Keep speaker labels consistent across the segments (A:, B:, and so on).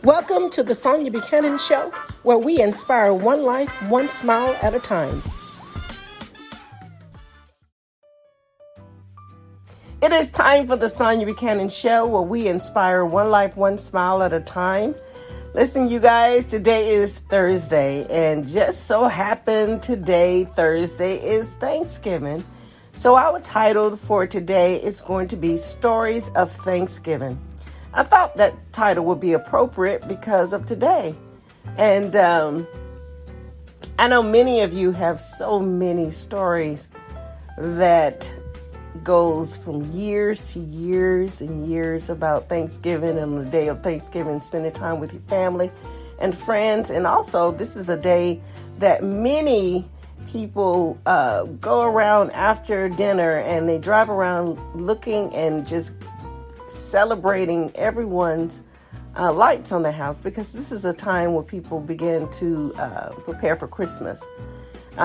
A: Welcome to the Sonya Buchanan Show, where we inspire one life, one smile at a time. It is time for the Sonya Buchanan Show, where we inspire one life, one smile at a time. Listen, you guys, today is Thursday, and just so happened today, Thursday, is Thanksgiving. So our title for today is going to be Stories of Thanksgiving. I thought that title would be appropriate because of today. And I know many of you have so many stories that goes from years to years and years about Thanksgiving and the day of Thanksgiving, spending time with your family and friends. And also, this is a day that many people go around after dinner and they drive around looking and just celebrating everyone's lights on their house, because this is a time where people begin to prepare for Christmas.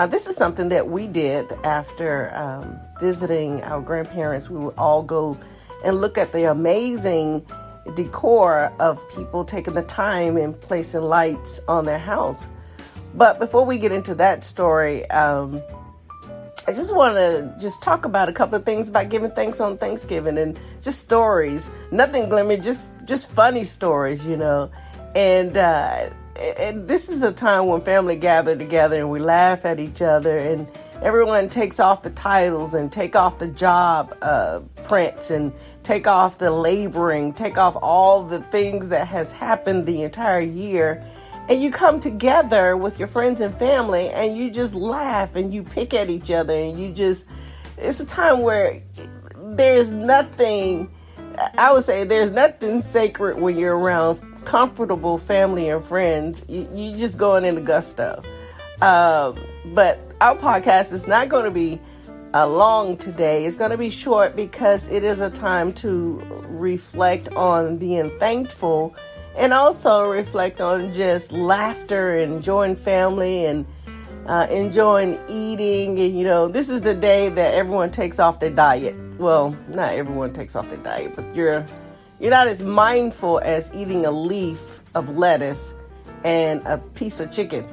A: This is something that we did after visiting our grandparents. We would all go and look at the amazing decor of people taking the time and placing lights on their house. But before we get into that story, I just want to talk about a couple of things about giving thanks on Thanksgiving and just stories. Nothing glimmer, just funny stories, you know. And this is a time when family gather together and we laugh at each other, and everyone takes off the titles and take off the job prints and take off the laboring, take off all the things that has happened the entire year. And you come together with your friends and family and you just laugh and you pick at each other and it's a time where there's nothing sacred when you're around comfortable family and friends. You just going into gusto. But our podcast is not going to be long today. It's going to be short because it is a time to reflect on being thankful and also reflect on just laughter and enjoying family and enjoying eating. And, you know, this is the day that everyone takes off their diet. Well, not everyone takes off their diet, but you're not as mindful as eating a leaf of lettuce and a piece of chicken.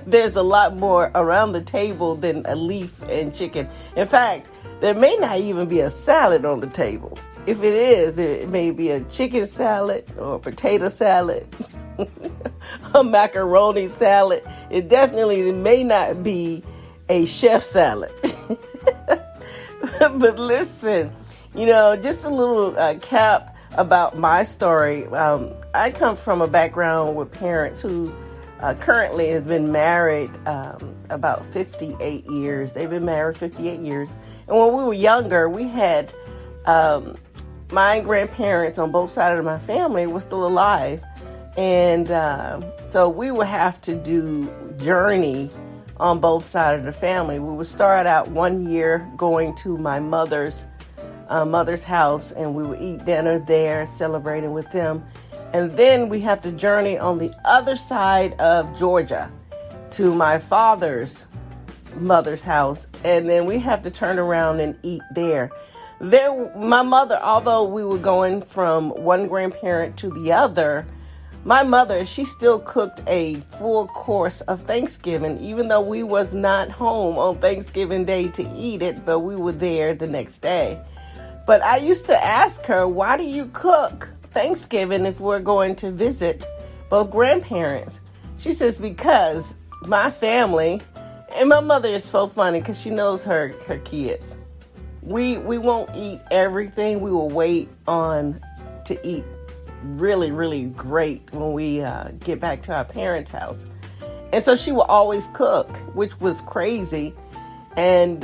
A: There's a lot more around the table than a leaf and chicken. In fact, there may not even be a salad on the table. If it is, it may be a chicken salad or a potato salad, a macaroni salad. It definitely may not be a chef salad. But listen, you know, just a little cap about my story. I come from a background with parents who currently have been married about 58 years. They've been married 58 years. And when we were younger, we had my grandparents on both sides of my family were still alive. And so we would have to do journey on both sides of the family. We would start out one year going to my mother's house, and we would eat dinner there, celebrating with them. And then we have to journey on the other side of Georgia to my father's mother's house. And then we have to turn around and eat there. My mother, although we were going from one grandparent to the other, my mother, she still cooked a full course of Thanksgiving, even though we was not home on Thanksgiving Day to eat it, but we were there the next day. But I used to ask her, why do you cook Thanksgiving if we're going to visit both grandparents? She says, because my family, and my mother is so funny because she knows her kids. We won't eat everything. We will wait to eat really, really great when we get back to our parents' house. And so she will always cook, which was crazy. And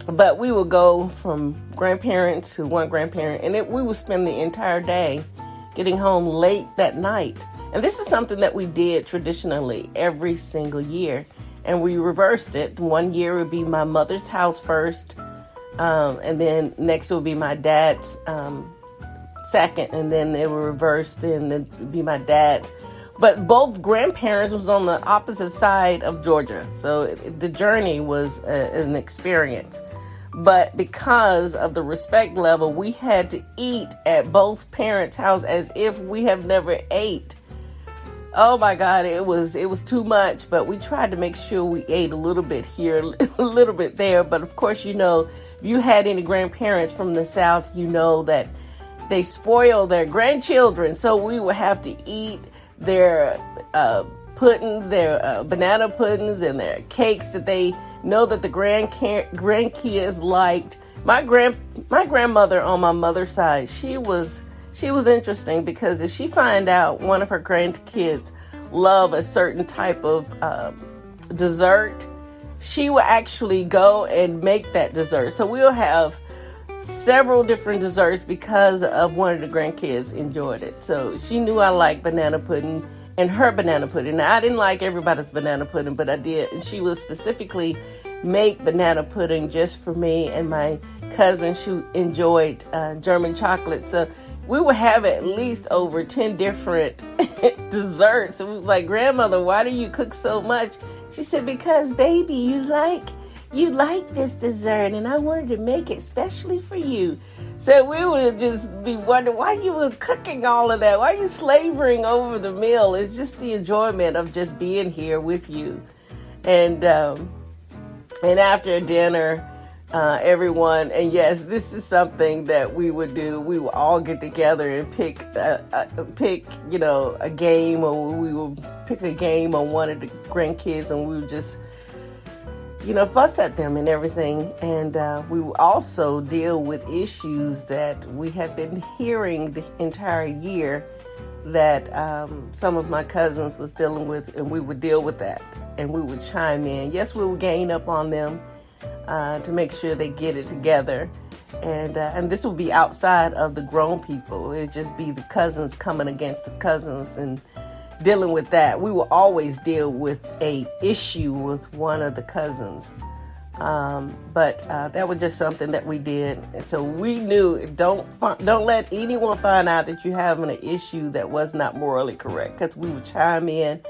A: but we would go from grandparent to one grandparent, and we would spend the entire day getting home late that night. And this is something that we did traditionally every single year. And we reversed it. One year would be my mother's house first. And then next it would be my dad's second, and then it would reverse, then it would be my dad's. But both grandparents was on the opposite side of Georgia, so the journey was an experience. But because of the respect level, we had to eat at both parents' house as if we have never ate. Oh my God, it was too much, but we tried to make sure we ate a little bit here, a little bit there. But of course, you know, if you had any grandparents from the South, you know that they spoil their grandchildren. So we would have to eat their puddings, their banana puddings and their cakes that they know that the grandkids liked. My grandmother on my mother's side, she was interesting because if she find out one of her grandkids love a certain type of dessert, she will actually go and make that dessert. So we'll have several different desserts because of one of the grandkids enjoyed it. So she knew I liked banana pudding and her banana pudding. Now, I didn't like everybody's banana pudding, but I did. And she would specifically make banana pudding just for me and my cousin. She enjoyed German chocolate. So we would have at least over 10 different desserts. And we was like, grandmother, why do you cook so much? She said, because baby, you like this dessert and I wanted to make it specially for you. So we would just be wondering why you were cooking all of that. Why are you slavering over the meal? It's just the enjoyment of just being here with you. And after dinner, everyone, and yes, this is something that we would do. We would all get together and pick, you know, a game, or we would pick a game on one of the grandkids, and we would just, you know, fuss at them and everything. And we will also deal with issues that we have been hearing the entire year that some of my cousins was dealing with, and we would deal with that, and we would chime in. Yes, we would gain up on them to make sure they get it together. And this will be outside of the grown people. It'd just be the cousins coming against the cousins and dealing with that. We will always deal with a issue with one of the cousins. But that was just something that we did. And so we knew, don't let anyone find out that you're having an issue that was not morally correct, because we would chime in.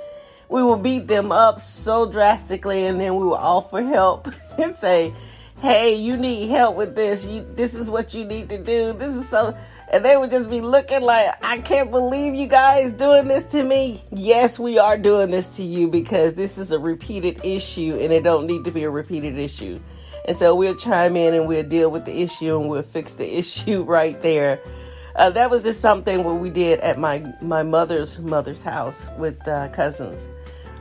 A: We will beat them up so drastically, and then we will offer help and say, hey, you need help with this. This is what you need to do. This is so... And they would just be looking like, I can't believe you guys doing this to me. Yes, we are doing this to you because this is a repeated issue and it don't need to be a repeated issue. And so we'll chime in and we'll deal with the issue and we'll fix the issue right there. That was just something what we did at my mother's house with cousins.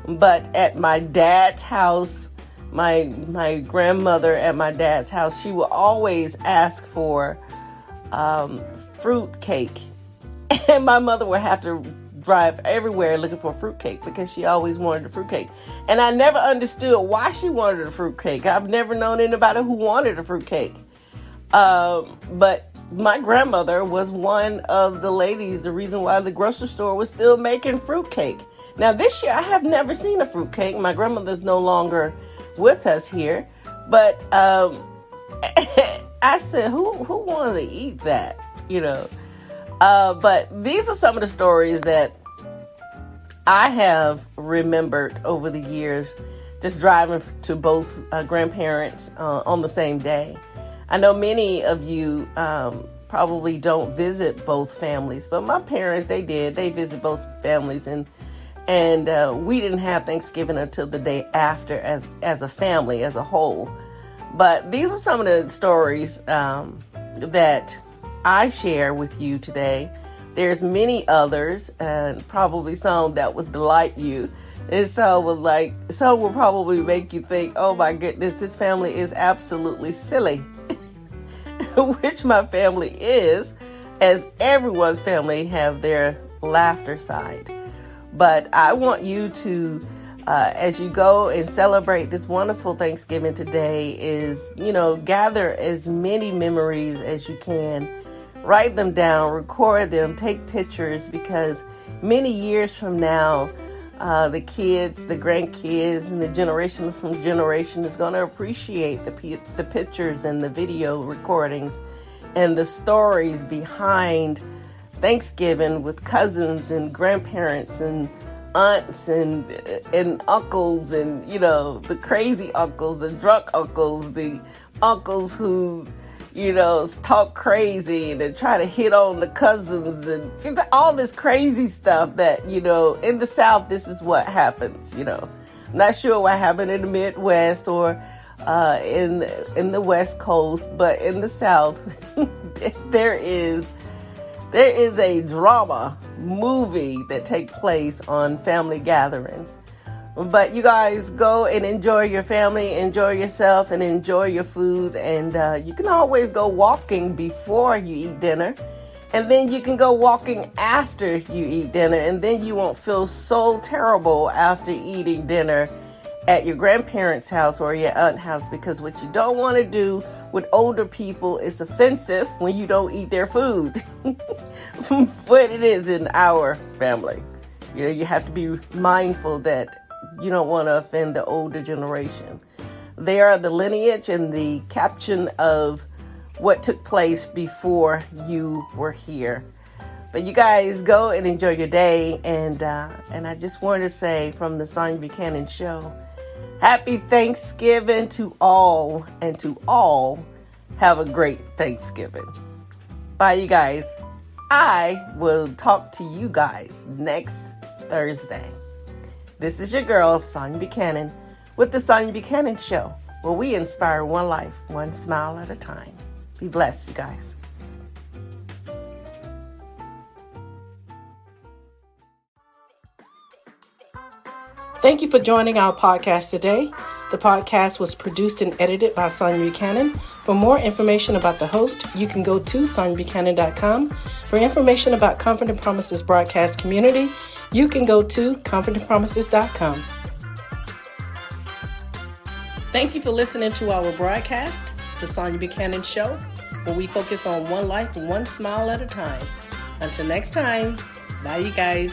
A: But at my dad's house, my grandmother at my dad's house, she will always ask for fruit cake, and my mother would have to drive everywhere looking for fruit cake because she always wanted a fruit cake. And I never understood why she wanted a fruit cake. I've never known anybody who wanted a fruit cake. But my grandmother was one of the ladies, the reason why the grocery store was still making fruit cake. Now this year I have never seen a fruit cake. My grandmother's no longer with us here, but I said, who wanted to eat that? You know, but these are some of the stories that I have remembered over the years, just driving to both grandparents on the same day. I know many of you probably don't visit both families, but my parents, they did. They visit both families, and we didn't have Thanksgiving until the day after as a family, as a whole. But these are some of the stories that I share with you today. There's many others, and probably some that would delight you. And some will probably make you think, oh my goodness, this family is absolutely silly. Which my family is, as everyone's family have their laughter side. But I want you to, as you go and celebrate this wonderful Thanksgiving today, is, gather as many memories as you can. Write them down, record them, take pictures, because many years from now, the kids, the grandkids, and the generation from generation is going to appreciate the pictures and the video recordings and the stories behind Thanksgiving with cousins and grandparents and aunts and uncles and, the crazy uncles, the drunk uncles, the uncles who, talk crazy and then try to hit on the cousins and all this crazy stuff that, in the South, this is what happens, I'm not sure what happened in the Midwest or in the West Coast, but in the South, there is a drama movie that takes place on family gatherings. But you guys go and enjoy your family, enjoy yourself, and enjoy your food. And you can always go walking before you eat dinner. And then you can go walking after you eat dinner. And then you won't feel so terrible after eating dinner at your grandparents' house or your aunt's house. Because what you don't want to do with older people is offensive when you don't eat their food. But it is in our family. You have to be mindful that you don't want to offend the older generation. They are the lineage and the caption of what took place before you were here. But you guys go and enjoy your day. And I just wanted to say from the Sonya Buchanan Show, happy Thanksgiving to all, and to all, have a great Thanksgiving. Bye, you guys. I will talk to you guys next Thursday. This is your girl, Sonya Buchanan, with the Sonya Buchanan Show, where we inspire one life, one smile at a time. Be blessed, you guys. Thank you for joining our podcast today. The podcast was produced and edited by Sonya Buchanan. For more information about the host, you can go to sonyabuchanan.com. For information about Confident Promises broadcast community, you can go to confidentpromises.com. Thank you for listening to our broadcast, The Sonya Buchanan Show, where we focus on one life, one smile at a time. Until next time, bye you guys.